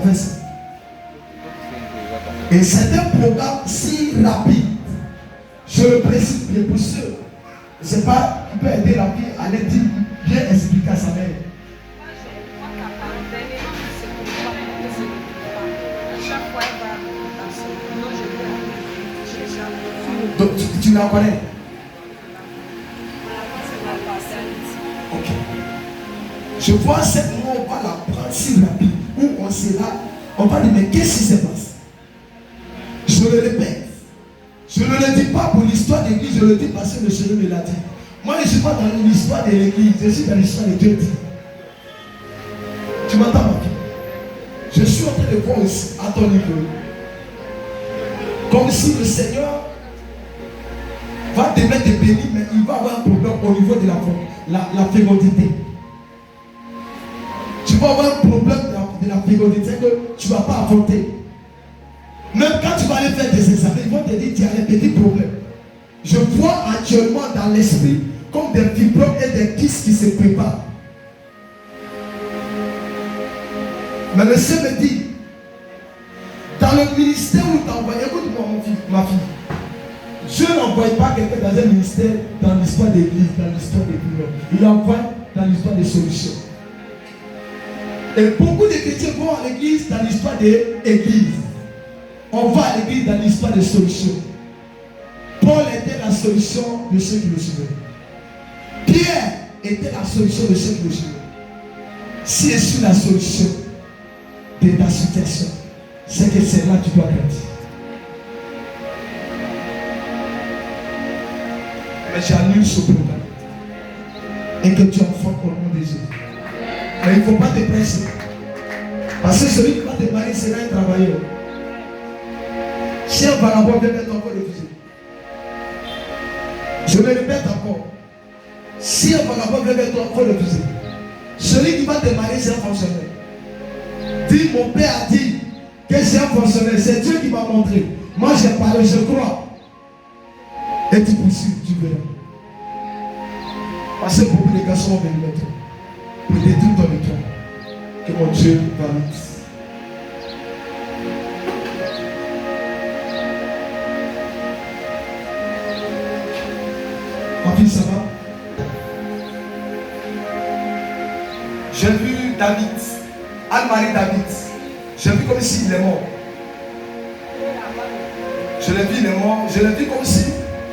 fait ça. Et c'est un programme si rapide. Je le précise bien pour ceux. Je ne sais pas qui peut aider la vie à aller dire, bien expliquer à sa mère. Donc tu la connais? Ok. Je vois cette mot, on va la prendre si rapide. Où on sera, on va dire, mais qu'est-ce qui se passe? Je le répète. Je ne le dis pas pour l'histoire de l'église, je le dis parce que le Seigneur me l'a dit. Moi, je ne suis pas dans l'histoire de l'église, je suis dans l'histoire de Dieu. Tu m'entends, ma fille? Je suis en train de voir aussi à ton niveau. Comme si le Seigneur va te mettre béni, mais il va avoir un problème au niveau de la fécondité. Tu vas avoir un problème de la fécondité que tu ne vas pas affronter. Même quand tu vas aller faire des examens, ils vont te dire qu'il y a un petit problème. Je vois actuellement dans l'esprit comme des fibromes et des kystes qui se préparent. Mais le Seigneur me dit, dans le ministère où tu envoies, écoute-moi ma fille, Dieu n'envoie pas quelqu'un dans un ministère dans l'histoire d'église, dans l'histoire des fibromes. Il envoie dans l'histoire des solutions. Et beaucoup de chrétiens vont à l'église dans l'histoire des églises. On va à l'église dans l'histoire des solutions. Paul était la solution de ceux qui le suivaient. Pierre était la solution de ceux qui le suivaient. Si je suis la solution de ta situation, c'est que c'est là que tu dois grandir. Mais j'annule ce programme. Et que tu enfantes au nom de Jésus. Mais il ne faut pas te presser. Parce que celui qui va te marier sera un travailleur. Si un vagabond vient mettre encore refusé. Je me répète encore. Si un vagabond vient mettre encore refusé, celui qui va te marier, c'est un fonctionnaire. Dis, mon père a dit que c'est un fonctionnaire. C'est Dieu qui m'a montré. Moi, j'ai parlé, je crois. Et tu poursuis, tu verras. Parce que beaucoup de garçons vont venir mettre pour détruire ton étoile. Que mon Dieu va vite. Ma fille, ça va? J'ai vu David, Anne-Marie David. J'ai vu comme s'il est mort. Je l'ai vu, il est mort. Je l'ai vu comme si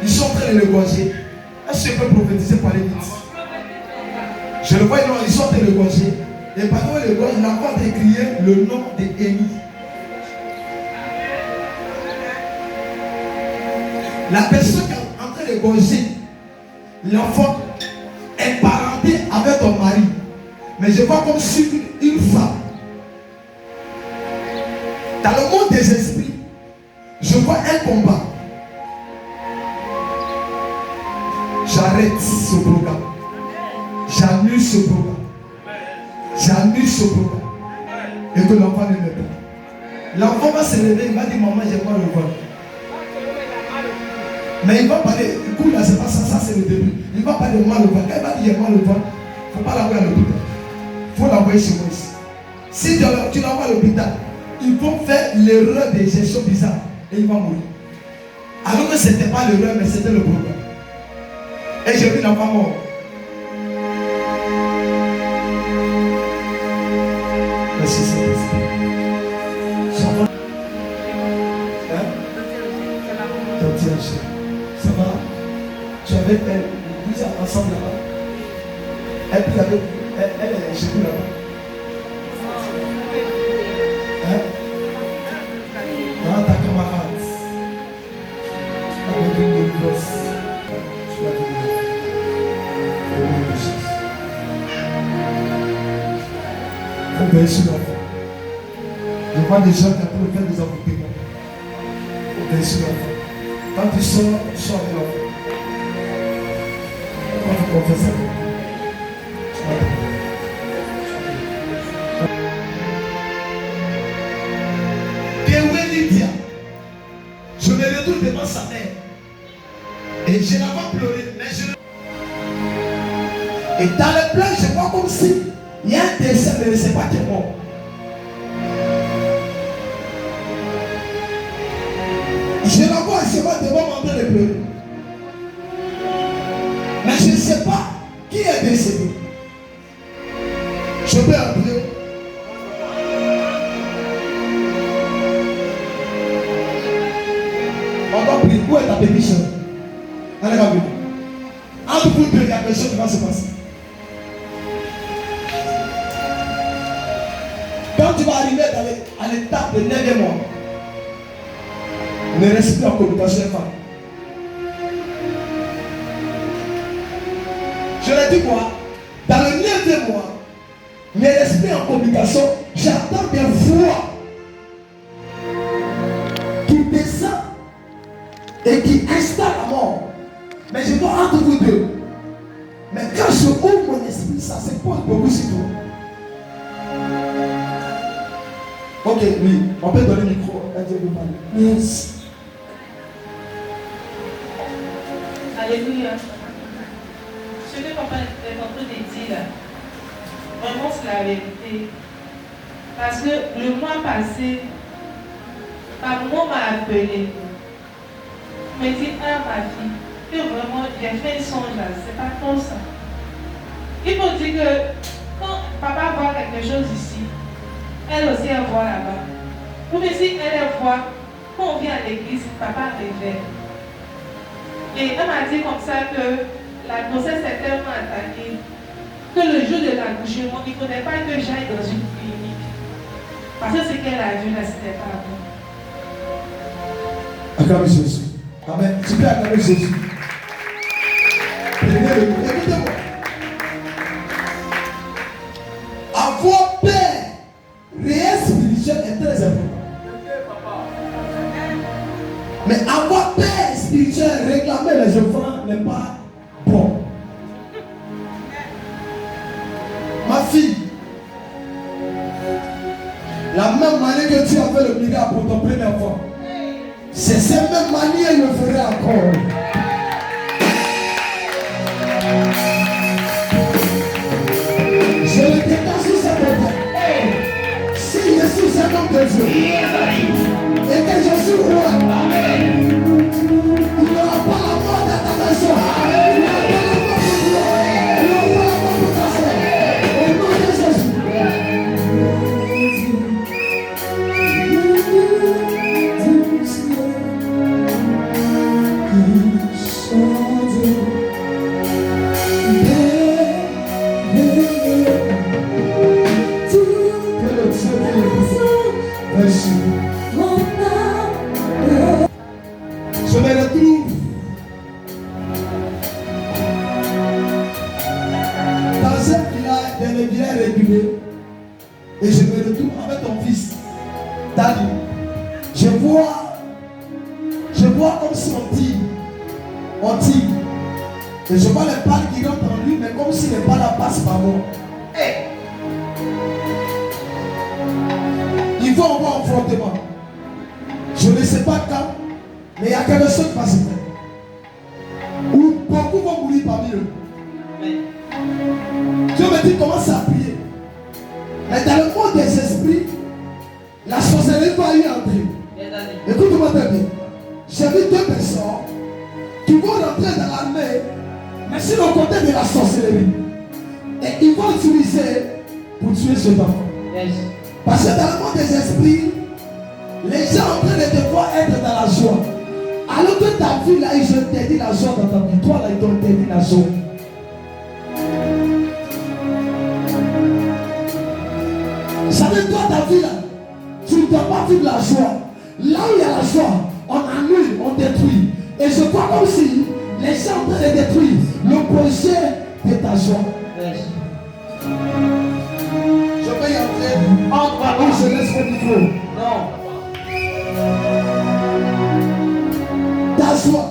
ils sont en train de le gorger. Est-ce que je peux prophétiser par les vite? Je le vois, ils sont en train de le gorger. Et pendant le gorge, il a encore décrié le nom d'Élie. La personne qui est en train de gorger, l'enfant est parenté avec ton mari. Mais je vois comme si une femme. Dans le monde des esprits, je vois un combat. J'arrête ce programme. J'annule ce programme. J'annule ce programme. Et que l'enfant ne meurt pas. L'enfant va se lever, il va dire maman, j'ai pas le ventre. Mais il va parler, écoute là, c'est pas ça, ça c'est le début. Il va parler de mal au ventre. Quand il va dire j'ai mal au ventre, il ne faut pas l'envoyer à l'hôpital. Il faut l'envoyer chez moi ici. Si tu l'envoies à l'hôpital, ils vont faire l'erreur de gestion bizarre et il va mourir. Alors que ce n'était pas l'erreur, mais c'était le problème. Et j'ai vu l'enfant mort. Merci Saint-Esprit. Ça va? Tu avais elle, vous êtes ensemble là-bas. Elle est chez vous là-bas. Hein? Dans ta camarade. Avec une grosse. Tu l'as vu. Faut veiller sur l'enfant. Je vois des gens qui ont pu faire des envoûtements. Faut veiller sur l'enfant. Quand tu sors avec l'enfant. Quand tu confesses avec lui. Lydia, je me retourne devant sa mère et je la vois pleurer, mais et dans le plan, je vois comme si il y a un décès, mais je ne sais pas qui est mort. Je la vois seulement devant moi en train de pleurer. Mais je ne sais pas qui est décédé. Je peux appeler. On va prier. Où est ta petite soeur? Allez, va venir. Entre vous deux, il y a quelque chose qui va se passer. Quand tu vas arriver à l'étape de 9e mois, ne reste plus en communication avec femme. Je l'ai dit quoi? Dans le 9e mois, ne reste plus en communication. J'attends des voix qui descendent et qui installent la mort. Mais je dois entre vous deux. Mais quand je ouvre mon esprit, ça se pose beaucoup sur toi. Ok, oui, on peut donner le micro. Merci. Alléluia. Ce que papa est en train de dire là, vraiment c'est la vérité. Parce que le mois passé, maman m'a appelé. Il m'a dit, ah ma fille, que vraiment j'ai fait un songe là, c'est pas trop ça. Il faut dire que quand papa voit quelque chose ici, elle aussi elle voit là-bas. Ou bien si elle voit, quand on vient à l'église, papa révèle. Et elle m'a dit comme ça que la grossesse est tellement attaquée que le jour de l'accouchement, il ne faudrait pas que j'aille dans une clinique. Parce que ce qu'elle a vu là, c'était pas bon. Acclamez Jésus. Amen. Tu peux acclamer Jésus. Écoutez-moi. Avoir paix réelle spirituelle est très important. Mais avoir paix spirituelle, réclamer les offrandes n'est pas bon. Ma fille, la même manière que tu as fait le miracle pour ton premier enfant, c'est cette même manière que je le ferai encore. Je le détache sur cette terre. Si Jésus est l'homme de Dieu et que je suis roi, il n'aura pas la mort dans ta maison. Il n'aura pas la mort pour toi. Il n'aura pas la mort pour ta soeur. Au nom de Jésus. Je me retrouve dans un village, dans le village régulier, et je me retrouve avec ton fils, Dali. Je vois comme si on tire. Et je vois les balles qui rentrent en lui, mais comme si les balles passent par moi. Il faut avoir un affrontement. Je ne sais pas quand, mais il y a quelque chose qui va se faire. Où beaucoup vont mourir parmi eux. Dieu me dit commence à prier. Mais dans le monde des esprits, la sorcellerie va y entrer. Écoute-moi très bien. J'ai vu deux personnes qui vont rentrer dans l'armée, mais sur le côté de la sorcellerie. Et ils vont utiliser pour tuer ce enfant. Parce que dans le monde des esprits, les gens en train de devoir être dans la joie. Alors que ta vie là, ils ont interdit la joie dans ta vie. Toi là, ils t'ont interdit la joie. Ça veut dire toi ta vie là, tu ne dois pas vivre la joie. Là où il y a la joie, on annule, on détruit. Et je vois comme si les gens en train de détruire le projet de ta joie. Je vais y entrer. Entre où je laisse mon micro. Non. Ta joie,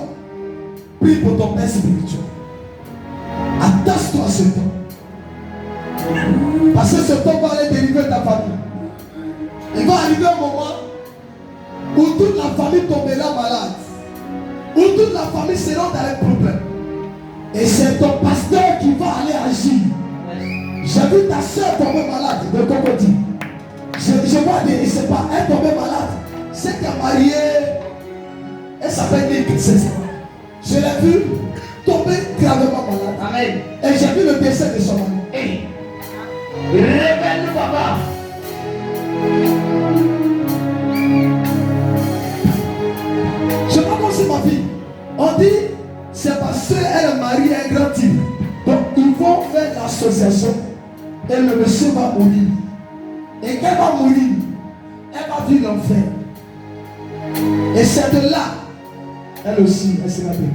prie pour ton père spirituel. Attache-toi à ce temps. Parce que ce temps va aller délivrer ta famille. Il va arriver un moment où toute la famille tombera malade. Où toute la famille sera dans les problèmes. Et c'est ton pasteur qui va aller agir. J'ai vu ta soeur tomber malade de Cocody. Je vois, c'est pas elle tomber malade. C'est qu'elle mariée Elle s'appelle Nick, c'est ça. Je l'ai vu tomber gravement malade. Amen. Et j'ai vu le décès de son mari. Hey. Révèle-nous, papa. Je sais pas comment c'est ma fille. On dit, c'est parce qu'elle est mariée à un grand type. Donc, ils vont faire l'association et le monsieur va mourir. Et qu'elle va mourir, elle va vivre l'enfer. Et c'est de là, elle aussi, elle sera détruite.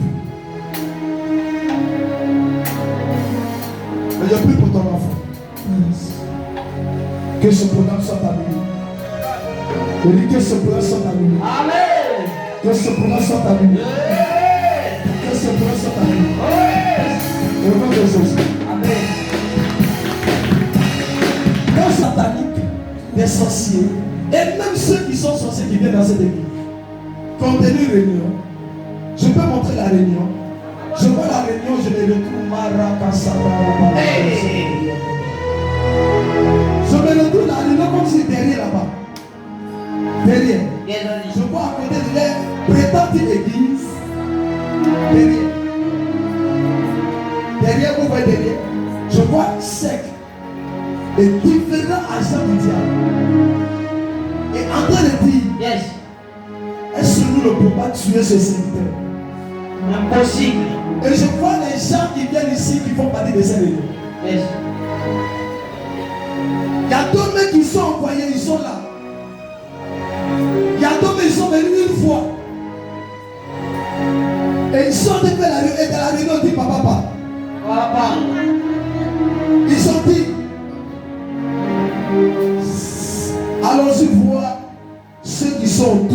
Mais je prie pour ton enfant. Que ce programme soit annulé. Je dis que ce programme soit annulé. Amen. Que ce programme soit annulé. Que ce programme soit annulé. Au nom de Jésus. Amen. Dans satanique, des sorciers, et même ceux qui sont sorciers qui viennent dans cette église, quand on une réunion, je peux montrer la réunion. Je vois la réunion, je me retrouve Marakasada. Je me retrouve la réunion comme si derrière là-bas. Derrière. Je vois à côté de l'air, prétendue église. Derrière. Derrière, vous voyez derrière. Je vois sec. Et différents agents du diable. Et en train de dire, Yes. est-ce que nous ne pouvons pas tuer ce serviteur? Impossible. Et je vois les gens qui viennent ici qui font partie de cette réunion. Yes. Il y a d'autres mecs qui sont envoyés, ils sont là. Il y a d'autres mecs qui sont venus une fois. Et ils sont de la réunion. Et dans la réunion, on dit papa. Papa. Ils ont dit, allons-y voir ceux qui sont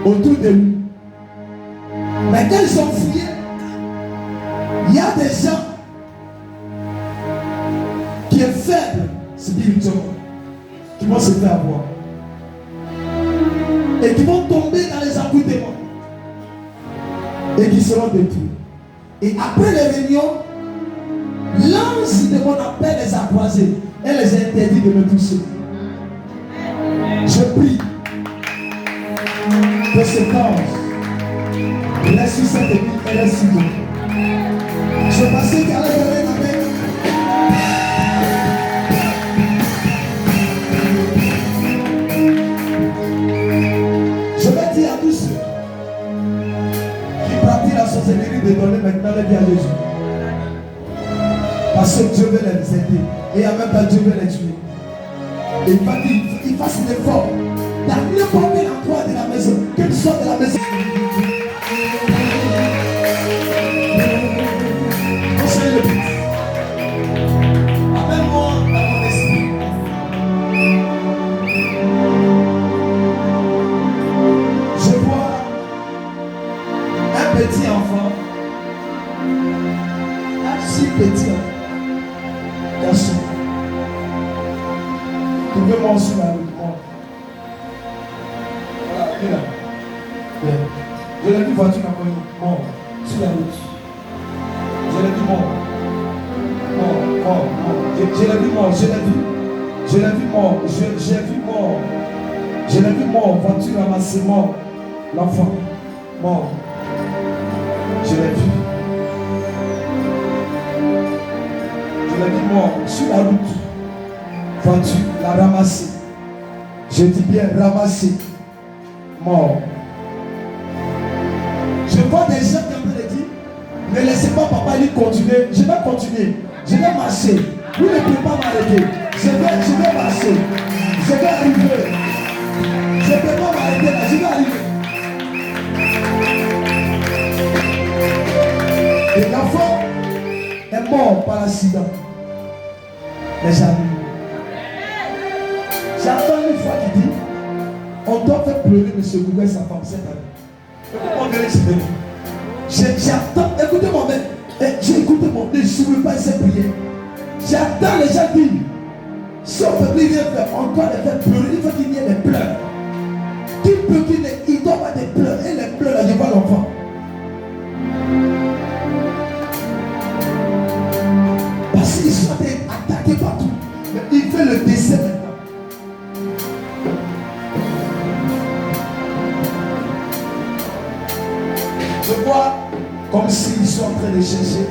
autour de nous. Mais quand ils sont fouillés, il y a des gens qui sont faibles spirituellement, qui vont se faire avoir. Et qui vont tomber dans les accoutrements. Et qui seront détruits. Et après les réunions, l'ange de mon appel les a croisés. Elle les a interdits de me toucher. Je prie que cet ange reste sur cette église et reste sur nous. Je pensais qu'elle allait donner la main. Je vais dire à tous ceux qui pratiquent la sorcellerie de donner maintenant la vie à Jésus. Parce que Dieu veut les aider. Et en même temps, Dieu veut les tuer. Et il va dire, il fasse l'effort. Dans n'importe quel endroit de la maison, qu'il soit de la maison. Conseille le but. Amène-moi dans mon esprit. Je vois un petit enfant. Un si petit garçon. Tu veux m'en sur la route. Voilà, il est là. Bien. Je l'ai vu voiture mort sur la route. Je l'ai vu mort. Mort. Je l'ai vu mort. Je l'ai vu mort. Je l'ai vu mort. Voiture ramassée mort. L'enfant. Mort. Je l'ai vu. Je l'ai vu mort sur la route. Voiture la ramassée. Je dis bien ramassée. Mort. Je vois des gens qui ont dit, ne laissez pas papa lui continuer. Je vais continuer. Je vais marcher. Vous ne pouvez pas m'arrêter. Je vais marcher. Je vais arriver. Je ne peux pas m'arrêter là. Je vais arriver. Et l'enfant est mort par l'accident. Mais j'arrive. J'entends une fois qui dit, on doit faire pleurer M. Google et sa femme cette année. J'attends, écoutez mon mec, j'ai écouté mon Dieu, je ne souviens pas cette prière. J'attends les gens dire, si on ne peut rien faire, on doit les faire pleurer, il faut qu'il y ait des pleurs. Il doit y avoir des pleurs, et les pleurs là, je vois l'enfant. Parce qu'ils sont attaqués partout, mais il fait le décès maintenant. train de chercher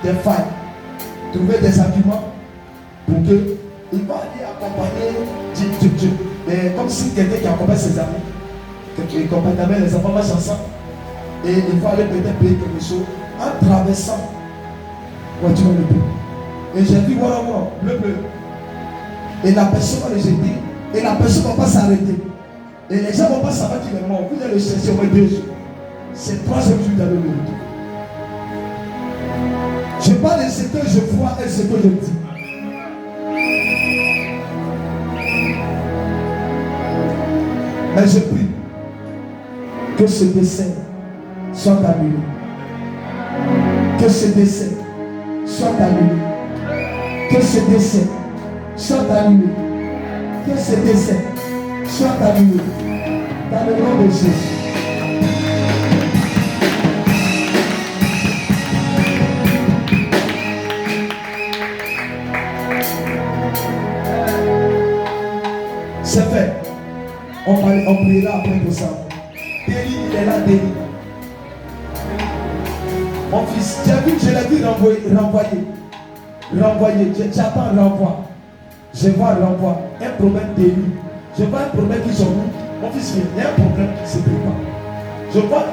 des failles, trouver des arguments pour que il va aller accompagner comme si quelqu'un qui accompagne ses amis, qui accompagne les enfants marchent ensemble, et il va aller peut-être payer quelque chose en traversant. Ouais, tu vois le bleu. Et j'ai dit voilà, bleu. Et la personne va le jeter, et la personne ne va pas s'arrêter. Et les gens ne vont pas savoir qu'il est mort. Vous allez le chercher au moins 2 jours. C'est 3 jours dans le retour. Je parle de ce que je vois et ce que je dis. Mais je prie que ce décès soit annulé. Que ce décès soit annulé. Que ce décès soit annulé. Que ce décès soit annulé. Dans le nom de Jésus. C'est fait. On priera après pour ça. Délit, il est là, délit. Mon fils, je l'ai vu renvoyer. J'attends renvoi. Je vois renvoi. Un problème délit. Je vois un problème qui sont mis. Mon fils, il y a un problème qui ne se prépare. Je vois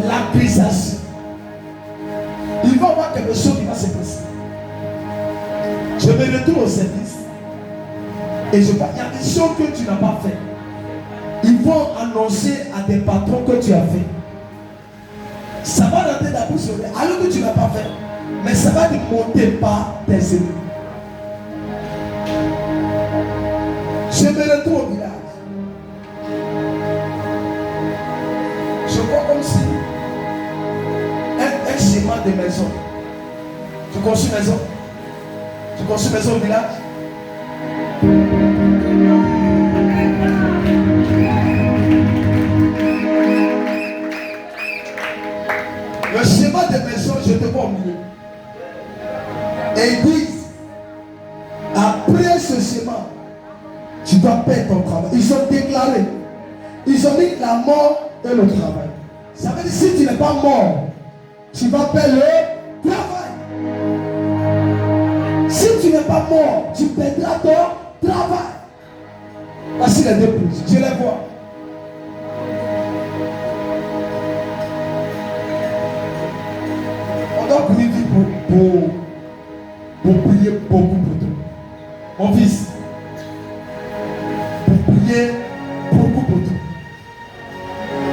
l'accusation. Il va y avoir quelque chose qui va se passer. Je me retourne au service. Et je vois, il y a des choses que tu n'as pas fait. Ils vont annoncer à tes patrons que tu as fait. Ça va rentrer dans la bouche alors que tu n'as pas fait. Mais ça va te monter par tes ennemis. Je me retrouve au village. Je vois comme si un schéma de maison. Tu construis maison? Tu construis maison au village? Le schéma de maison, je te vois au milieu. Et ils disent, après ce schéma, tu dois perdre ton travail. Ils ont déclaré, ils ont mis la mort et le travail. Ça veut dire si tu n'es pas mort, tu vas perdre le travail. Si tu n'es pas mort, tu perdras ton travail. Voici les deux prises, je les vois. On doit prier pour prier beaucoup pour toi. Mon fils, pour prier beaucoup pour toi.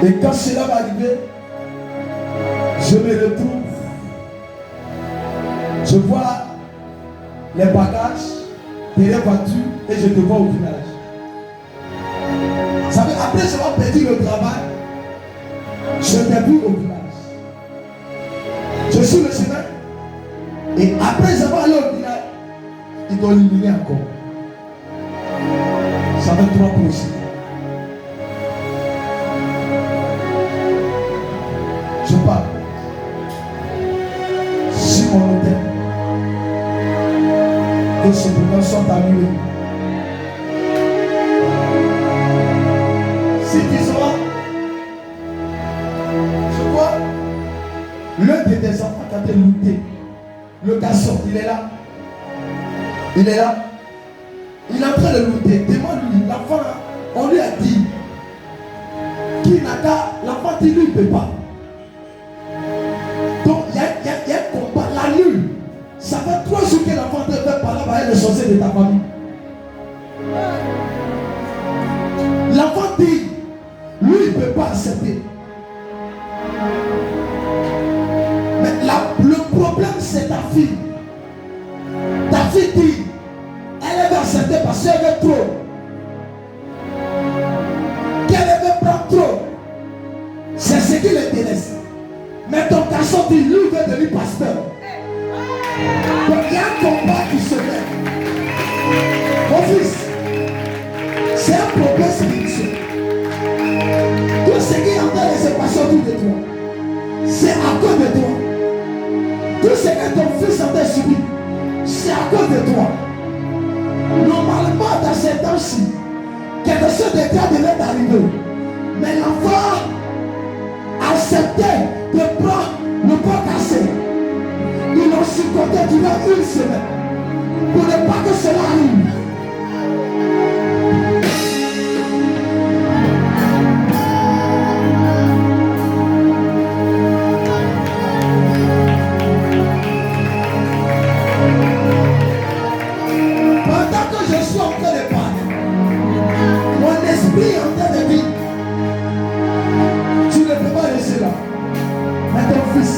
Et quand cela va arriver, je me retrouve. Je vois les bagages de la voiture et je te vois au village. Ça veut dire, après avoir perdu le travail, je t'ai vu au village. Je suis le chemin. Et après avoir allé au village, ils t'ont éliminé encore. Ça va être 3 projets. Je parle. Si mon hôtel, que ces problèmes sont annulés. Si tu seras, je vois l'un de tes enfants qui a été looté. Le garçon, il est là. Il est là. Il est en train de looter. Demande-lui, l'enfant, on lui a dit qu'il n'a qu'à, l'enfant dit lui, il ne peut pas. Donc, il y a un combat, la nuit. Ça fait 3 jours que l'enfant te fait parler avec les sorciers de ta famille. L'enfant dit, lui, il ne peut pas accepter. Mais le problème, c'est ta fille. Ta fille dit, elle veut accepter parce qu'elle veut trop. Qu'elle veut prendre trop. C'est ce qui l'intéresse. Mais ton garçon dit, lui, veut devenir pasteur. Donc il y a un combat qui se met. Mon fils, c'est un problème spirituel. Tout ce qui est en train de se passer autour de toi, c'est à cause de toi. Tout ce que ton fils a subi, c'est à cause de toi. Normalement, dans ces temps-ci, quelque chose de grave devait arriver. Mais l'enfant acceptait de prendre le pot cassé. te durer une semaine. Pour ne pas que cela arrive. Pendant que je suis en train de parler, mon esprit est en train de dire, tu ne peux pas laisser là. Mais ton fils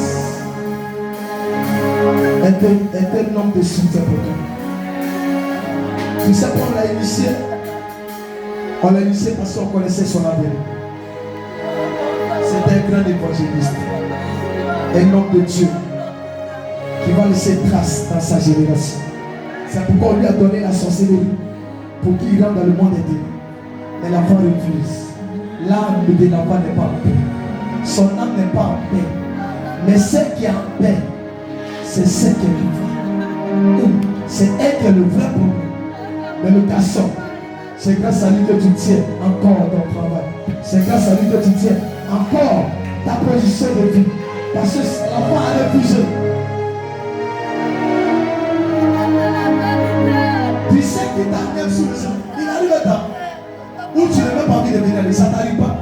est un homme de soutien pour toi. Tu sais qu'on l'a initié. On l'a initié parce qu'on connaissait son avenir. C'était un grand évangéliste. Un homme de Dieu qui va laisser trace dans sa génération. C'est pourquoi on lui a donné la sorcellerie pour qu'il rentre dans le monde des ténèbres. Mais l'enfant refuse. L'âme de l'enfant n'est pas en paix. Son âme n'est pas en paix. Mais celle qui est en paix, c'est celle qui est vivante. C'est elle qui est le vrai problème. Mais le garçon, c'est grâce à lui que tu tiens encore ton travail. C'est grâce à lui que tu tiens encore ta position de vie. Parce que l'enfant a refusé. Tu sais qu'il t'a même sous le sang. Il arrive un temps où tu n'as même pas envie de venir aller. Ça t'arrive pas.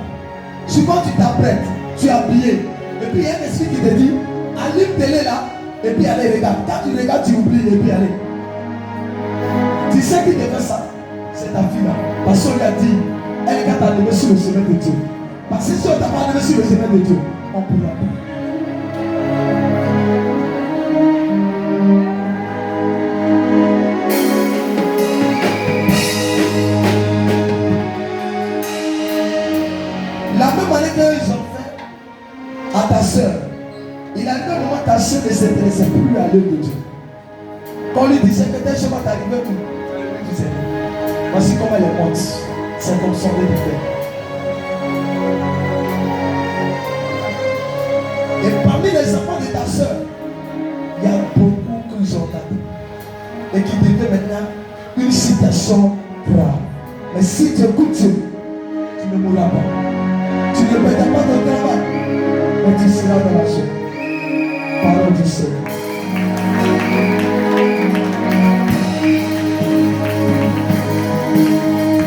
Souvent tu t'apprêtes, tu es habillé. Et puis il y a un esprit qui te dit, allume télé là, et puis allez regarde. Quand tu regardes, tu oublies, et puis allez. Tu sais qui te fait ça? C'est ta fille là. Parce qu'on lui a dit, elle quand t'as levé sur le chemin de Dieu. Parce que si on t'a pas levé sur le chemin de Dieu, on ne pourra pas. La même année qu'ils ont fait à ta soeur, il arrive un moment ta soeur ne s'intéressait plus à l'œuvre de Dieu. Quand on lui disait que tel chemin t'arrivait où? Il disait, voici comment elle est morte. C'est comme son de faire. Et parmi les enfants de ta soeur, il y a beaucoup qui ont tapé. Et qui devaient maintenant une citation grave. Mais si tu écoutes Dieu, tu ne mourras pas. Tu ne perdras pas ton travail, mais tu seras dans la joie. Parole du Seigneur.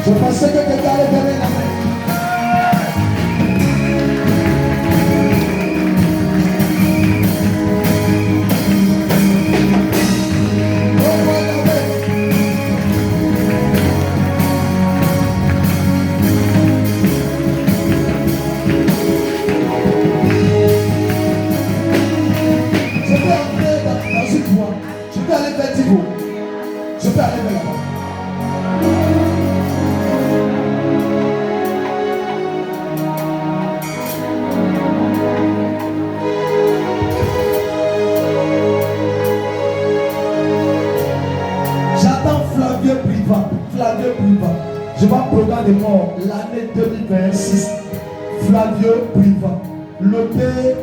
Je pensais que quelqu'un allait donner la main. Je peux entrer dans une voie. Je peux aller vers Thibaut. Je peux aller vers là-bas. Flavio Priva. Je vois programme de mort l'année 2026. Flavio Priva. Lopé.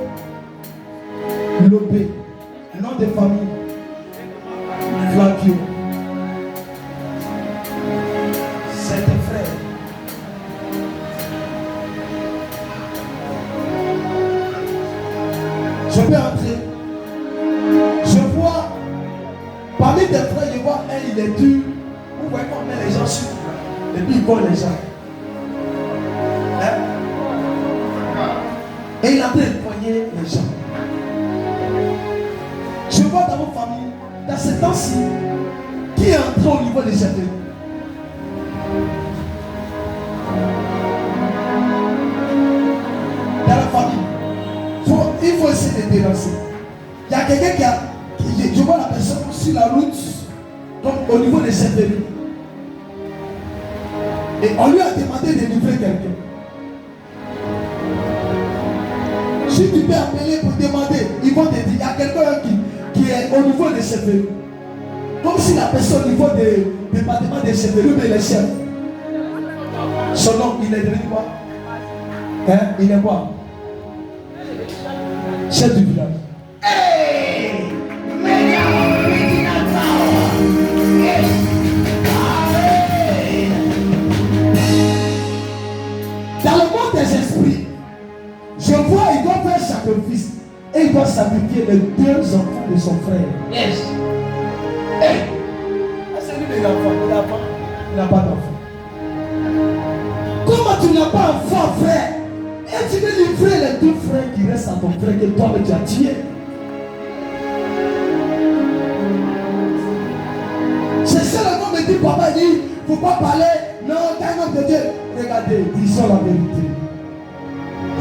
Nom de famille. Flavio. C'est un frère. Je peux entrer. Je vois parmi tes frères, je vois un, il est dur. Vous voyez qu'on met les gens sur et puis il colle les gens. Hein? Et il a pris de poigner les gens. Je vois dans vos familles, dans ce temps-ci, qui est entré au niveau des châteaux. Dans la famille, il faut essayer de dénoncer. Il y a quelqu'un je vois la personne sur la route, donc au niveau des châteaux. Et on lui a demandé de livrer quelqu'un. Si tu peux appeler pour demander, ils vont te dire, il y a quelqu'un qui est au niveau des chefs. Comme si la personne au niveau des départements des chefs, mais les chefs. Son nom, il est devenu quoi? Hein? Il est quoi? Chef du village. Hey! Dans le monde des esprits, je vois, il doit faire sacrifice et il doit sacrifier les deux enfants. de son frère. Yes. C'est lui les enfants. Il n'a pas d'enfant. Comment tu n'as pas d'enfant, frère? Et tu veux livrer les deux frères qui restent à ton frère que toi tu as tué. C'est ça le nom me dit, papa dit, il ne faut pas parler. Non, t'es un homme de Dieu. Regardez, ils sont la vérité.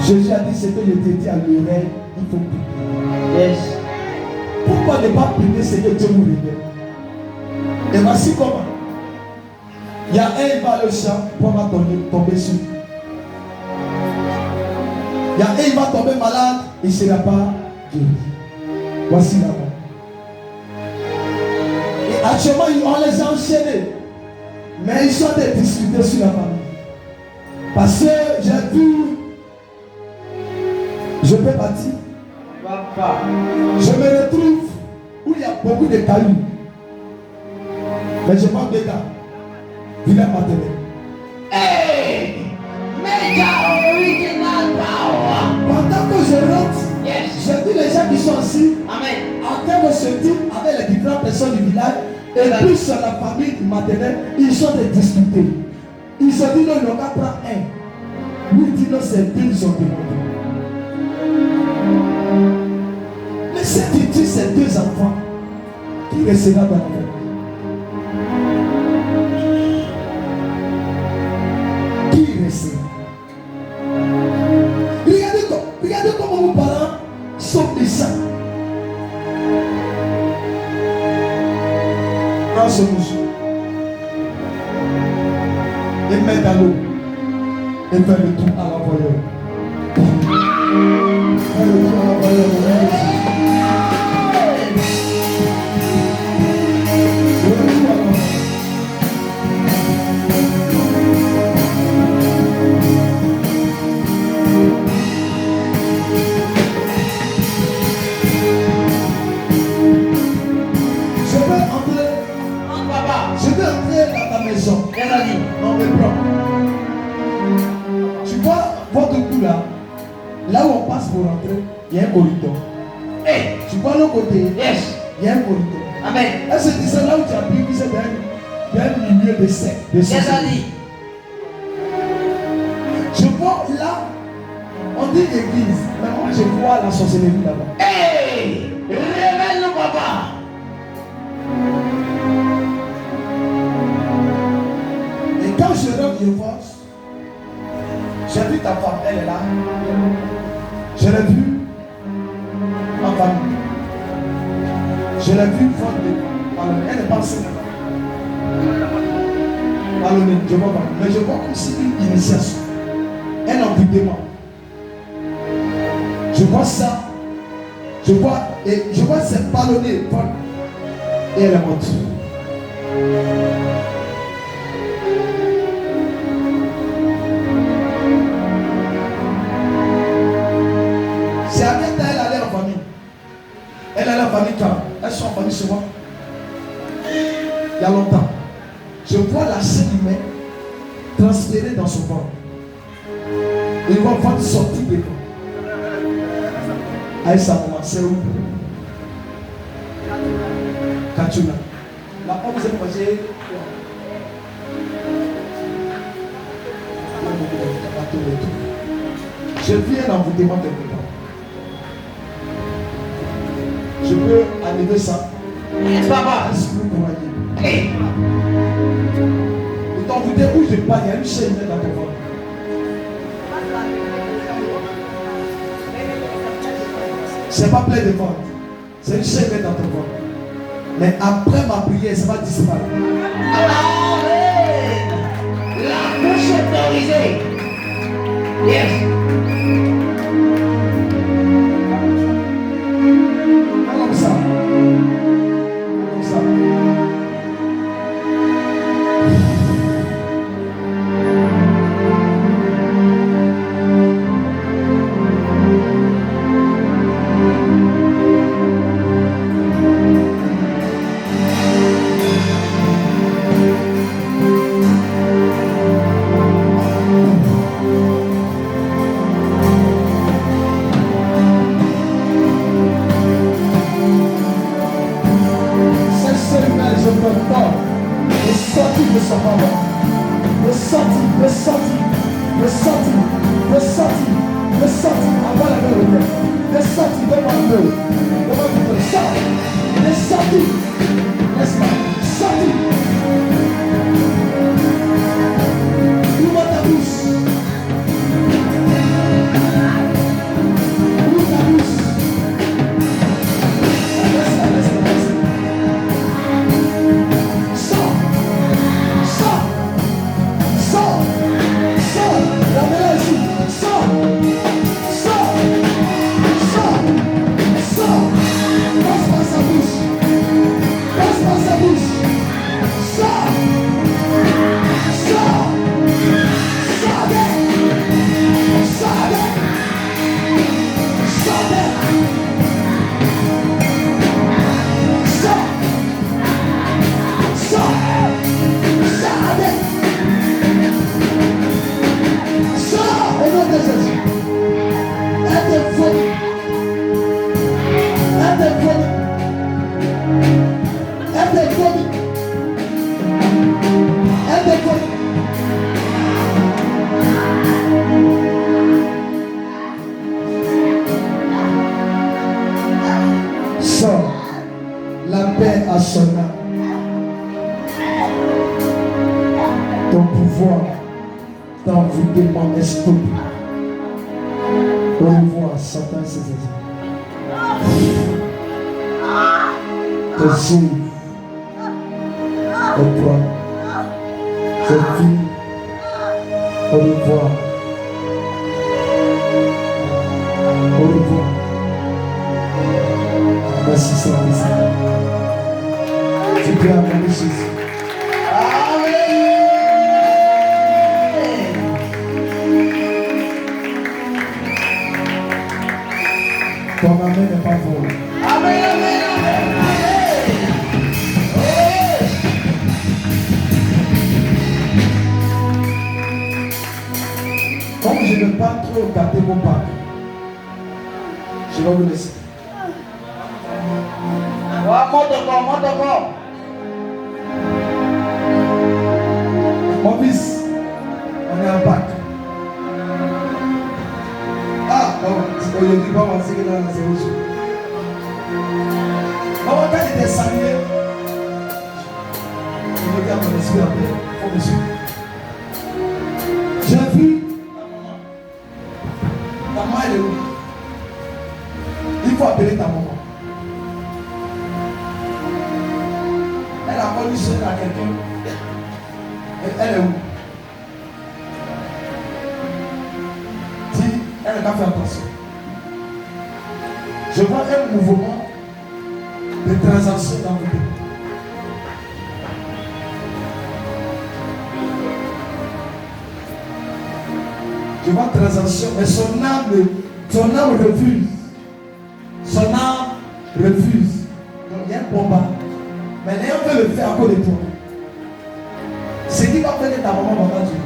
Jésus a dit ce que je t'ai dit à l'oreille, il faut prier. Yes. Pourquoi ne pas prier ce que Dieu nous révèle? Et voici comment. Il y a un, il va aller au champ pour va tomber sur. Il y a un, il va tomber malade, il ne sera pas guéri. Voici la mort. Et actuellement, on les a enchaînés. Mais ils sont des discuter sur la famille. Parce que j'ai vu, je peux partir. Papa. Je me retrouve où il y a beaucoup de cailloux. Mais je parle de gars. Vilain maternel. Hey! Major original power. Pendant que je rentre, Yes. j'ai vu les gens qui sont assis Amen. en train de se dire avec les différentes personnes du village. Et puis sur la famille maternelle, ils sont des discutés. Ils se disent non, il n'aura pas un. Lui dit non, c'est deux, ils ont demandé. Mais si tu dis ces deux enfants, qui restera dans la famille? Qui restera? Regardez comment vos parents sont méchants. Prends ce mouchoir et mets dans l'eau et fais le tour à l'envoyeur. Fais le tour à l'envoyeur. Je vais entrer dans ta maison. On me prend. Tu vois votre cou là, là où on passe pour rentrer, il y a un corridor. Hey! Tu vois l'autre côté, Yes. il y a un corridor. Amen. Est-ce que c'est là où tu as pris c'est d'un milieu de secte, de Yes, société? Ali. Je vois là, on dit église, mais moi je vois la sorcellerie là-bas. Hey! Révèle-nous, papa. Et quand je rentre, je vois, j'ai vu ta femme, elle est là. Je l'ai vue en famille. Je l'ai vue fort de Malonné. Elle n'est pas enceinte. Malonné, je vois pas. Mais je vois comme si une initiation. Elle a envie de moi. Je vois ça. Je vois cette ballonnée folle. Et elle est morte. C'est à quel temps elle allait en famille? Elle allait en famille quand? Elles sont en famille souvent. Il y a longtemps. Je vois la chair humaine transférée dans son corps. Et il va voir sortir de corps. Aïssa maman, c'est où? Kachuna. La femme vous avez mangé quoi? Je viens d'envoûtement quelque part. Je peux enlever ça. Yes, papa. Est-ce que vous croyez? Hey! Et t'envoûter où je parle, il y a une chaîne dans ton ventre. C'est pas plein de ventre. C'est une chaîne dans ton ventre. Mais après ma prière, ça va disparaître. Amen. La bouche autorisée. Yes. Comme ça. Comme ça. Avant la vérité. Il est sorti devant nous. Devant nous. Sort. Il est sorti. N'est-ce pas? Sorti. Ouvre ta bouche. Ouvre ta bouche. Laisse-la. Sors. La mêlée ici. Sors. Passe par sa bouche. Sors. Au nom de Jésus. Sors. La paix à son âme. Ton pouvoir d'envoûtement est stoppé. Au revoir, Satan et ses esprits. Tes yeux au poids. Tes filles au revoir. Au revoir. Merci Saint-Esprit. Tu peux acclamer Jésus. Ton amen n'est pas volé. Amen. Comme je ne veux pas trop gâter mon papa, je vais vous laisser. Monte encore. Mon fils, on est en Pâques. Ah, bon, aujourd'hui, pas on sait que là, c'est rouge. Maman, quand il était salué, je me dis à mon esprit après, il faut me suivre. J'ai vu ta maman, elle est où? Il faut appeler ta maman. Elle a connu seule à quelqu'un. Elle est où? Dis, elle n'a pas fait attention. Je vois un mouvement de transaction dans vos vies. Je vois transaction, mais son âme refuse. Son âme refuse. Donc il y a un combat. Mais n'ayant fait le faire à cause de toi. Ce qui va faire que ta maman va pas Dieu.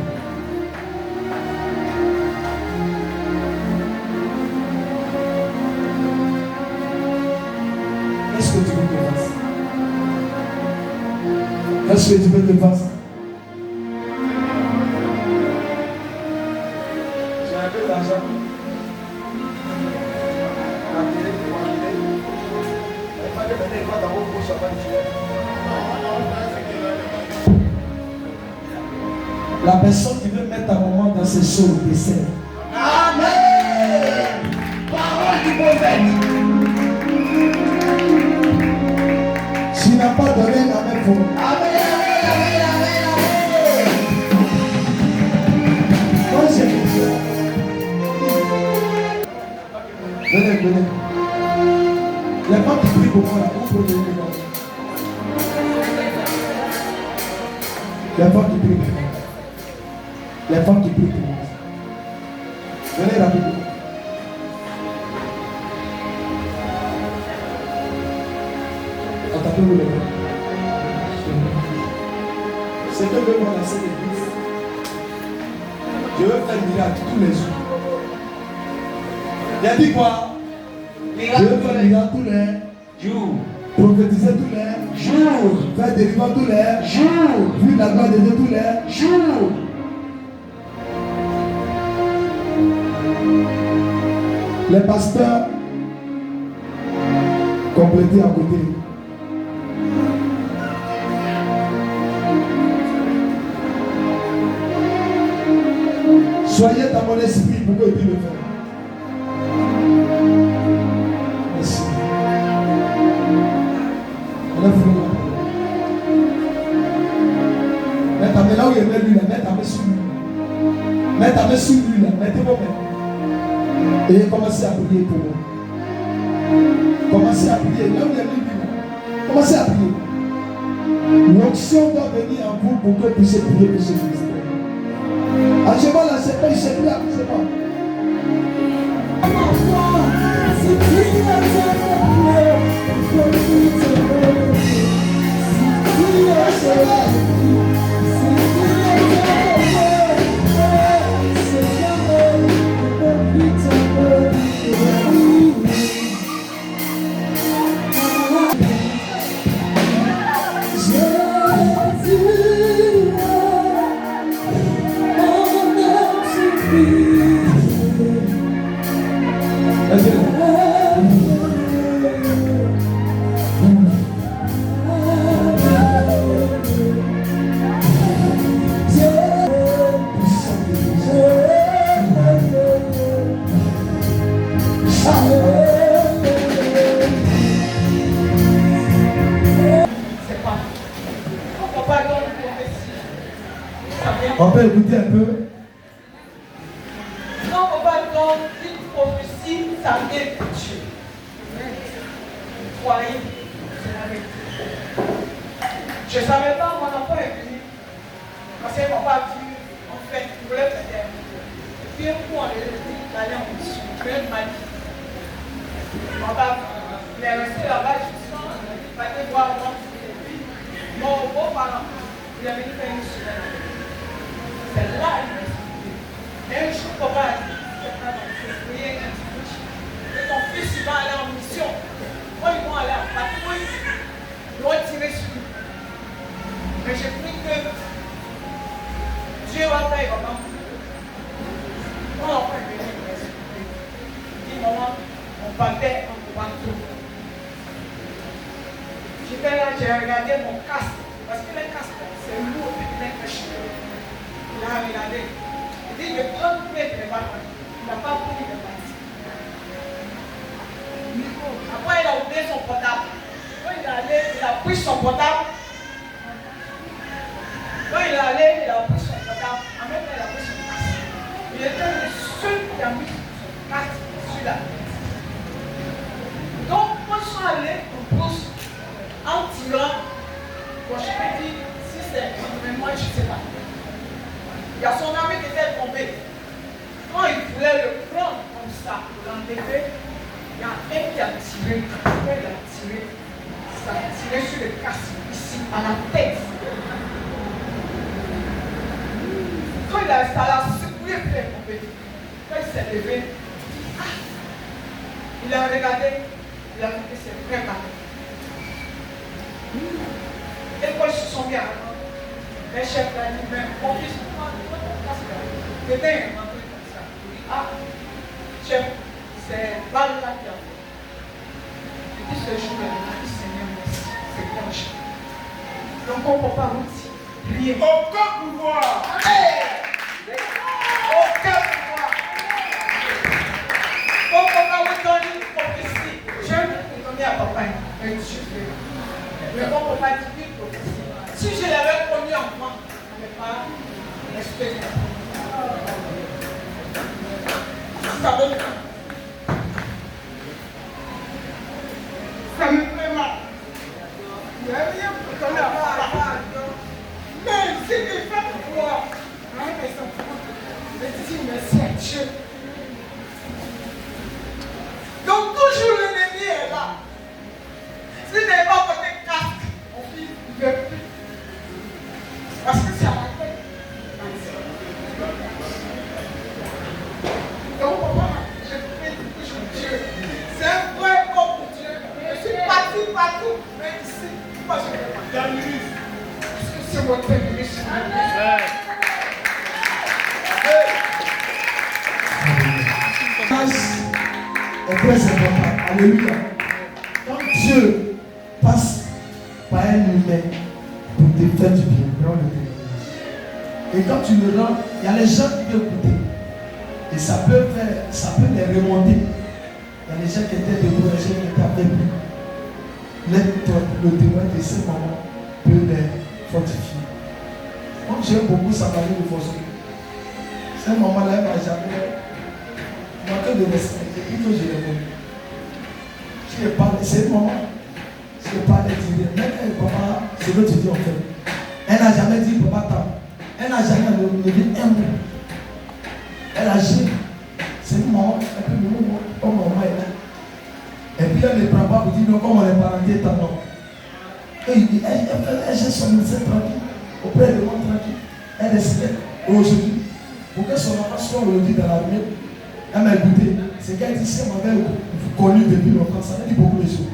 Qu'est-ce que tu veux que je fasse? Qu'est-ce que tu veux que je fasse? J'ai un peu d'argent. La télé pour m'enlever. Il fallait venir voir dans vos bouches avant de tuer. La personne qui veut mettre ta maman dans ses choses de dessert. Amen. Parole du prophète. Tu n'as pas donné la même fois. Amen. Moi j'ai dit. Venez. Les femmes qui prient pour moi, on peut donner les gens. Les femmes qui prient pour moi. Les femmes qui prient pour moi. Venez rapidement. Attendez-vous les mains. C'est que veut moi dans cette église. Je veux faire un miracle tous les jours. Il a dit quoi? Je veux faire un miracle tous les jours. Prophétiser tous les jours. Faire des délivrer tous les jours. Vivre la gloire de Dieu tous les jours. Les pasteurs, complétez à côté. Soyez dans mon esprit pour que je puisse le faire. Merci. Mets ta main là où il y a lui là, mets ta main sur lui. Mets ta main sur lui là, mettez vos mains. Et commencez à prier pour moi. Commencez à prier. Là où il y a lui là, commencez à prier. L'onction doit venir en vous pour que vous puissiez prier pour ce ministère. Ah, je vois là, c'est pas, c'est là, c'est pas. On peut écouter un peu. Non, on va donc une prophétie, ça vient de Dieu. Croyez, c'est la vérité. Je ne savais pas, mon enfant est venu. Parce que mon papa a vu, en fait, il voulait faire. Et puis, un coup, on est allé en mission. Je vais être mal. Mon papa, il est resté là-bas, justement, il va aller voir moi. Et puis, mon beau-parent, il est venu faire une semaine. C'est là qu'il m'a expliqué. Mais un jour, papa a dit, c'est pas dans le prier un dimanche. Et ton fils, il va aller en mission. Moi, ils vont aller en patrouille. Ils vont tirer sur lui. Mais j'ai pris que Dieu va faire, il va m'envoyer. Mon enfant est venu me expliquer. Il dit, maman, on battait en bateau. J'étais là, j'ai regardé mon casque. Parce que les casques, c'est lourd, il est très cher. Il a regardé. Il dit, je prends le pied de ballons. Il n'a pas pris de ballons. Après, il a oublié son portable. Quand il est allé, il a pris son portable. Quand il est allé, il a pris son portable. En même temps, il a pris son casque. Il était le seul qui a mis son casque sur la tête. Donc, quand je suis allé en course, en tirant, bon, je me dis, si c'est moi, je ne sais pas. Il y a son ami qui était tombé. Quand il voulait le prendre comme ça, pour l'enlever, il y a un qui a tiré. Quand il a tiré, ça a tiré sur le casque, ici, à la tête. Quand ça l'a secoué, il est tombé. Quand il s'est levé, il a regardé, il a vu que c'est très mal. Et quand ils se sont mis à les chefs l'ont dit, mais mon fils, c'était un truc comme ça. Il dit, ah, chef, c'est balle là qui a fait. Il dit, ce jour-là, il a dit, Seigneur, merci, c'est bon, chef. Donc, on ne peut pas mentir. Prier. Aucun pouvoir. Aucun pouvoir. On ne peut pas vous donner une prophétie. Je vais vous donner à papa. Mais Dieu fait. Mais on ne peut pas dire une prophétie. Si je l'avais connu en moi, je n'avais pas respecté. Ça donne mal. Ça me fait mal. Il n'y a rien pour donner à papa. Mais si tu fais pour moi, je dis merci à Dieu. Donc toujours l'ennemi est là. Si tu n'es pas porté casque, mon fils ne veut plus. Parce que c'est à la tête. Donc papa, je très important. Alléluia. Quand Dieu passe par un humain pour te faire du bien, rends le témoignage. Et quand tu le rends, il y a les gens qui peuvent écouter. Et ça peut les remonter. Il y a les gens qui étaient découragés, qui étaient affaiblis. Le témoignage de ces moments peut les fortifier. Moi, j'aime beaucoup sa manière de fonctionner. Ces moments-là, elle m'a jamais manqué de respect. Depuis que je l'ai vu. Je lui ai parlé, c'est le moment. Je lui ai parlé, je lui ai dit, même papa, c'est ce que tu dis en fait. Elle n'a jamais dit papa t'as. Elle n'a jamais dit un mot. Elle a géré. C'est le moment, un peu le moment, comme maman est là. Et puis elle ne prend pas pour dire non, comme on est parenté, t'as non. Et il dit, elle gère son ministère tranquille, auprès de moi tranquille. Elle est aujourd'hui, pour que son enfant soit aujourd'hui dans l'armée, elle m'a écouté. C'est qu'elle dit, si elle m'avait connu depuis longtemps, ça m'a dit beaucoup de choses.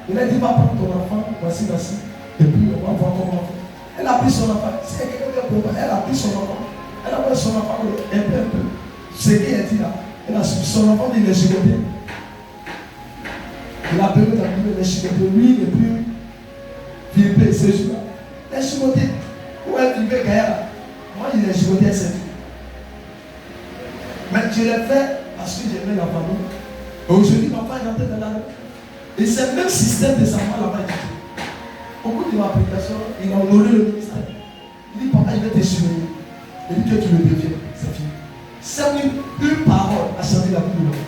Il a dit, va prendre ton enfant, voici, et puis on va voir comment on fait. Elle a pris son enfant, si elle a quelqu'un elle a pris son enfant, elle a pris son enfant un peu. C'est ce qu'elle dit là. Elle a su son enfant, il est chicoté. Il a besoin d'appeler les chicotés, lui et puis Philippe, c'est celui-là. Les chicotés, où est Philippe Gaïa? Moi, il est chicoté, c'est tout. Mais je l'ai fait parce que j'aimais la famille. Et aujourd'hui, ma femme est entrée dans la rue. Et c'est le même système de sa femme là-bas. Au bout de ma prédication, il a honoré le ministère. Il dit, papa, il va te surveiller. Il dit que tu le deviens, c'est fini. C'est une parole a changé la vie de l'homme.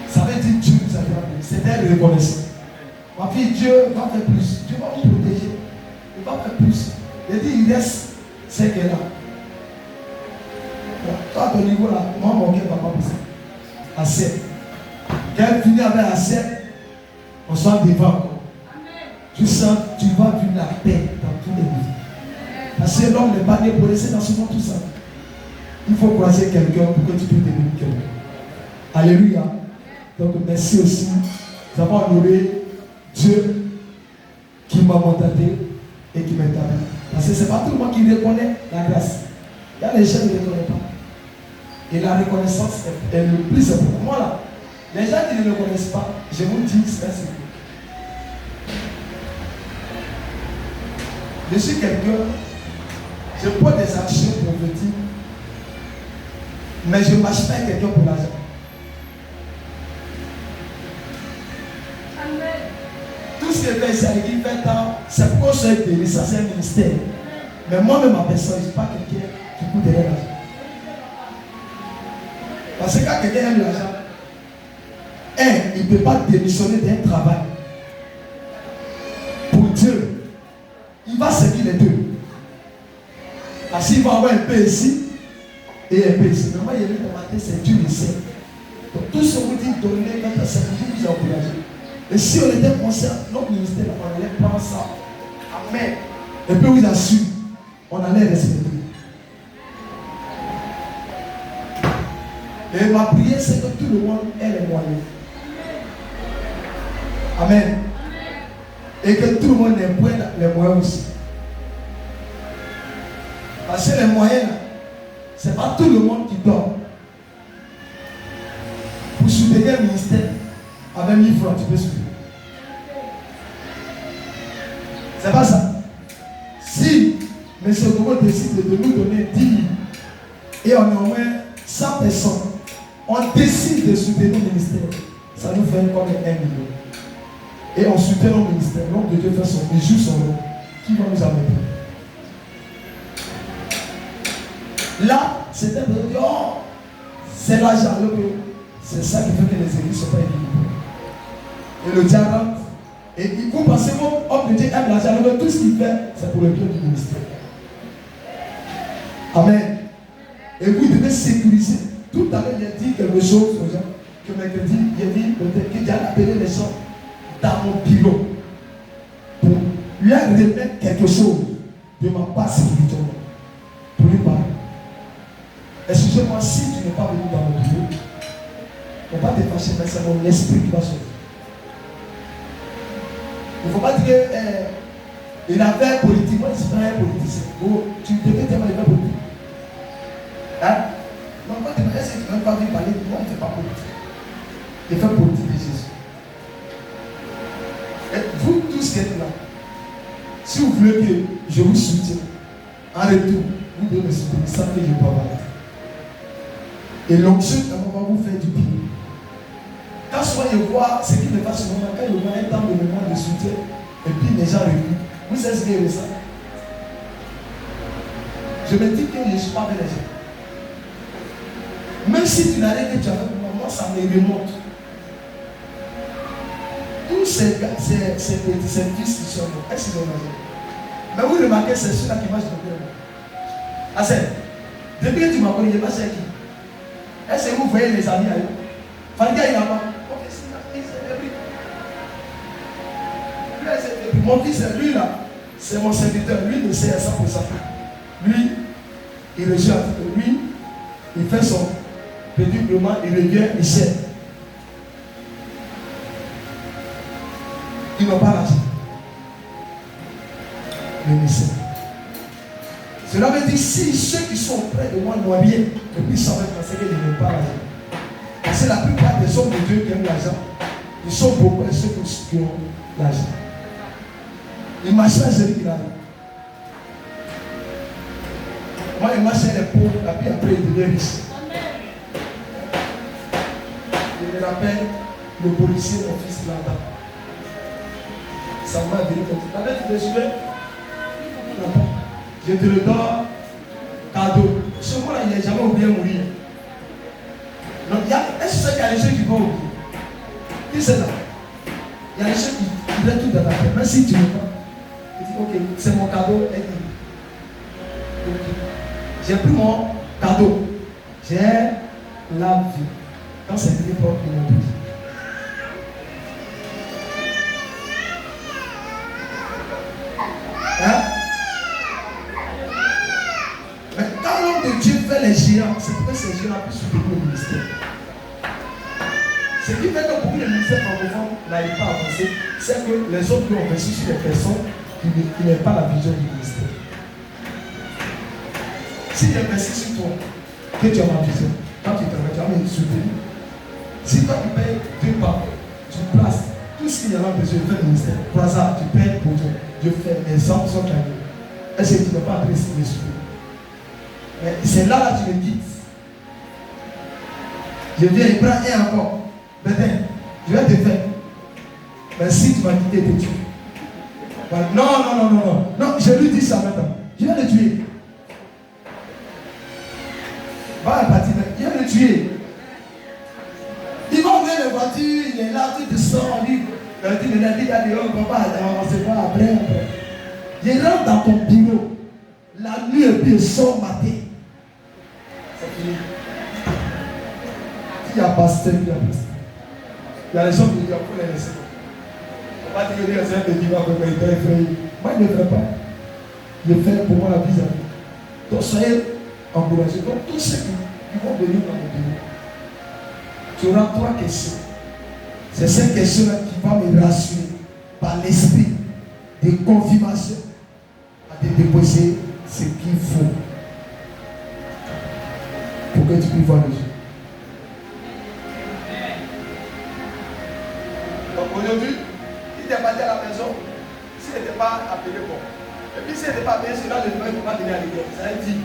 Ça veut dire Dieu nous a donné. C'était reconnaissant. Ma fille, Dieu va faire plus. Dieu va vous protéger. Il va faire plus. Il dit, il reste ce qu'elle a. Bon, toi, à ton niveau là, moi, mon cœur ne va pas pousser. Assez. Quand elle finit avec assez, on sort devant encore. Tu sens, tu vas vivre la paix dans tous les vies. Parce que l'homme n'est pas né pour laisser dans ce monde tout ça. Il faut croiser quelqu'un pour que tu puisses devenir quelqu'un. Alléluia. Donc merci aussi. Nous avons honoré Dieu qui m'a mandaté et qui m'a établi. Parce que ce n'est pas tout le monde qui reconnaît la grâce. Il y a les gens qui ne reconnaissent pas. Et la reconnaissance est le plus important. Moi là, les gens qui ne le reconnaissent pas, je vous dis, c'est ainsi. Je suis quelqu'un, je prends des actions prophétiques, mais je ne marche pas avec quelqu'un pour l'argent. Tout ce que fait ici à l'église fait temps, c'est pour se bénir, ça c'est un ministère. Mais moi-même, ma personne, je ne suis pas quelqu'un qui coûte derrière l'argent. Parce que quand quelqu'un aime l'argent, il ne peut pas démissionner d'un travail. Pour Dieu, il va servir les deux. Parce qu'il va avoir un peu ici et un peu ici. Mais moi, il y a une matin, c'est Dieu le sait. Donc tout ce que vous dites donner, c'est pour vous encourager. Et si on était conscient, notre ministère, on allait prendre ça. Amen. Et puis vous assure, on allait respecter. Et ma prière, c'est que tout le monde ait les moyens. Amen. Et que tout le monde ait les moyens aussi. Parce que les moyens, ce n'est pas tout le monde qui dort. Pour soutenir le ministère, avec 1000 francs, tu peux soutenir. C'est pas ça. Si M. Gogo décide de nous donner 10 000 et on a au moins 100 personnes, on décide de soutenir le ministère, ça nous fait comme 1 million. Et on soutient nos ministères. L'homme de Dieu fait son joue son nom. Qui va nous amener? Là, c'était de dire, oh, c'est l'argent. C'est ça qui fait que les églises ne sont pas équilibrées. Et le diable rentre. Et vous pensez que l'homme de Dieu aime l'argent. Tout ce qu'il fait, c'est pour le bien du ministère. Amen. Et vous devez sécuriser. Tout à l'heure, j'ai dit quelque chose aux gens. Que mercredi, j'ai dit peut-être que j'ai appelé les gens dans mon bureau pour lui remettre quelque chose de ma part spirituelle pour lui parler. Excusez-moi, si tu n'es pas venu dans mon bureau, on va te fâcher, mais c'est mon esprit qui va sortir. Il ne faut pas dire qu'il a fait politiquement, il ne pas un politicien. Oh, tu devais tellement faire politique. Hein? Non, quand tu me laisses, tu ne vas pas venir parler de politique. J'ai fait politique de Jésus. Et vous tous qui êtes là, si vous voulez que je vous soutienne, en retour, vous devez me soutenir sans que je ne dois pas. Et l'onction va vous faire du bien. Quand souvent je vois ce qui me passe souvent, quand je vois un temps de moment de soutien, et puis les gens reculent, vous savez ce que c'est ça? Je me dis que je ne suis pas avec les gens. Même si tu n'as rien que tu as avec moi, ça me remonte. Tous ces fils qui sont là, est-ce qu'ils ont raison? Mais vous remarquez, c'est ceux-là qui marchent de bien. Assez. Depuis que tu m'as connu, je ne sais pas c'est qui. Est-ce que vous voyez les amis ailleurs? Fandia, il n'a pas. Ok, c'est mon fils, lui là, c'est mon serviteur. Lui, il sait ça pour ça. Lui, il reçoit. Lui, il fait son petit paiement, il revient, il sait. Ils n'ont pas l'argent. Mais il sait. Cela veut dire si ceux qui sont près de moi n'ont rien, et puis ça va penser qu'ils n'ont pas l'argent. Parce que la plupart des hommes de Dieu qui aiment l'argent, ils sont beaucoup et ceux qui ont l'argent. Ils marchent à celui qui l'a. Moi, ils marchent les pauvres, et puis après, ils deviennent riches. Je me rappelle le policier, mon fils là-bas. Ça m'a venu comme ça. Tu te souviens? Je te le donne cadeau. Ce mot-là, il n'est jamais oublié mourir. Donc, est-ce qu'il y a des gens qui vont oublier? Qui c'est là? Il y a des gens qui veulent tout dans ta tête. Même si tu ne veux pas, tu dis, ok, c'est mon cadeau. J'ai pris mon cadeau. J'ai la vie. Quand c'est fini, pour mon vie. Hein? Mais quand l'homme de Dieu fait les géants, c'est parce que ces géants puissent soutenir le ministère. Ce qui fait que beaucoup de ministères francophones n'arrivent pas à avancer, c'est que les autres ont investi sur les personnes qui n'aiment pas la vision du ministère. Si j'investis sur toi, que tu as ma vision, quand tu travailles, tu vas me soutenir. Si toi tu payes 2 par tu places tout ce qu'il y a besoin de faire le ministère. Pour ça, tu payes pour Dieu. Dieu fait les hommes sont gagnés. Est-ce que tu n'as pas apprécié les soutenir? Mais c'est là tu me quittes. Je viens et prends un encore. Maintenant, je vais te faire. Mais si tu m'as quitté, tu te tues. Non, je lui dis ça maintenant. Je vais le tuer. Va partir, je vais le tuer. Il va ouvrir la voiture, il est là, tout sort, il dit, il a dit, papa, on ne sait pas après. Je rentre dans ton bureau, la nuit et puis il sort matin. C'est fini. Il y a pasteur, il y a pasteur. Il y a les gens qui disent, il faut les laisser. On va dire que les gens me disent, il est effrayé. Moi, je ne le fais pas. Je fais pour moi la vie. Donc, soyez encouragés. Donc, tous ceux qui vont venir dans mon bureau, tu auras 3 questions. C'est ces questions-là qui vont me rassurer par l'esprit de confirmation à te déposer ce qu'il faut pour que tu puisses voir le Dieu. Donc aujourd'hui, il t'est parti à la maison, s'il n'était pas appelé bon. Et puis s'il n'était pas bien, c'est là le il ne faut pas venir à l'église. Ça veut dire,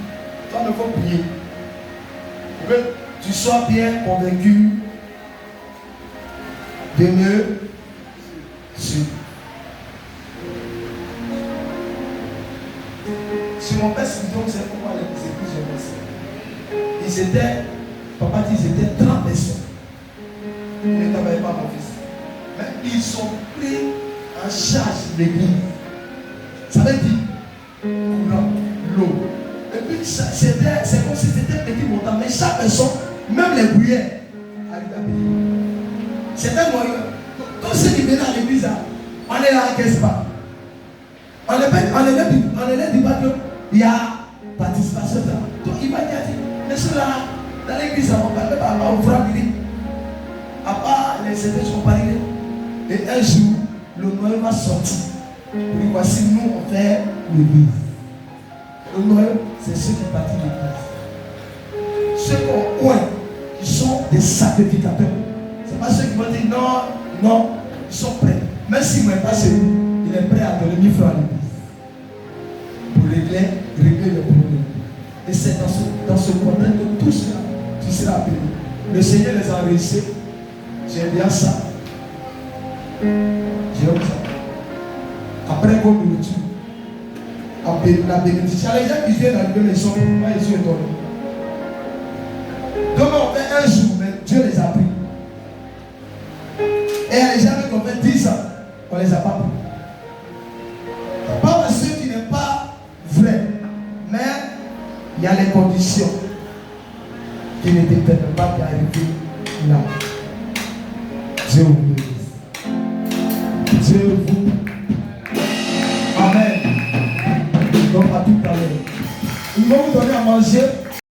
toi il faut prier. Pour que tu sois bien convaincu de me suivre. Sur mon père Sidon, c'est pourquoi les églises ont passé. Ils étaient, papa dit, ils étaient 30 personnes. Ils ne travaillaient pas mon fils. Mais ils ont pris en charge l'église. Ça veut dire courant, l'eau. Et puis c'est comme si c'était un petit montant. Mais chaque personne, même les bruyères, arrivent à payer. C'est un moyen. Tous ceux qui venaient à l'église, on est là à quelque part. On est là du bateau. Il y a participation. Donc il va dire, mais ceux-là, dans l'église, on ne parle pas au frère. À part les services sont parlés. Et un jour, le Noël va sortir. Et voici, nous, on fait l'église. Le Noël, c'est ceux qui partent de l'église. Ceux qui ont coin, qui sont des sacrificateurs. C'est pas ceux qui vont dire non, non, ils sont prêts. Même s'ils ne m'aiment pas chez lui, il est prêt à donner 1000 francs à l'église pour régler le problème. Et c'est dans ce contexte que tout cela, tu seras appelé. Le Seigneur les a réussi. J'aime bien ça. J'aime ça. Après vos nourritures, la bénédiction. Les gens qui viennent à la maison, moi, Jésus est donné. Donc on fait un jour, mais Dieu les a pris. Et les gens qui ont fait 10 ans, on ne les a pas pris. Pas de ceux qui n'est pas vrai, mais il y a les conditions qui ne dépendent pas d'arriver là. Dieu vous bénisse. Dieu vous. Amen. Donc à tout à l'heure. Ils vont vous donner à manger.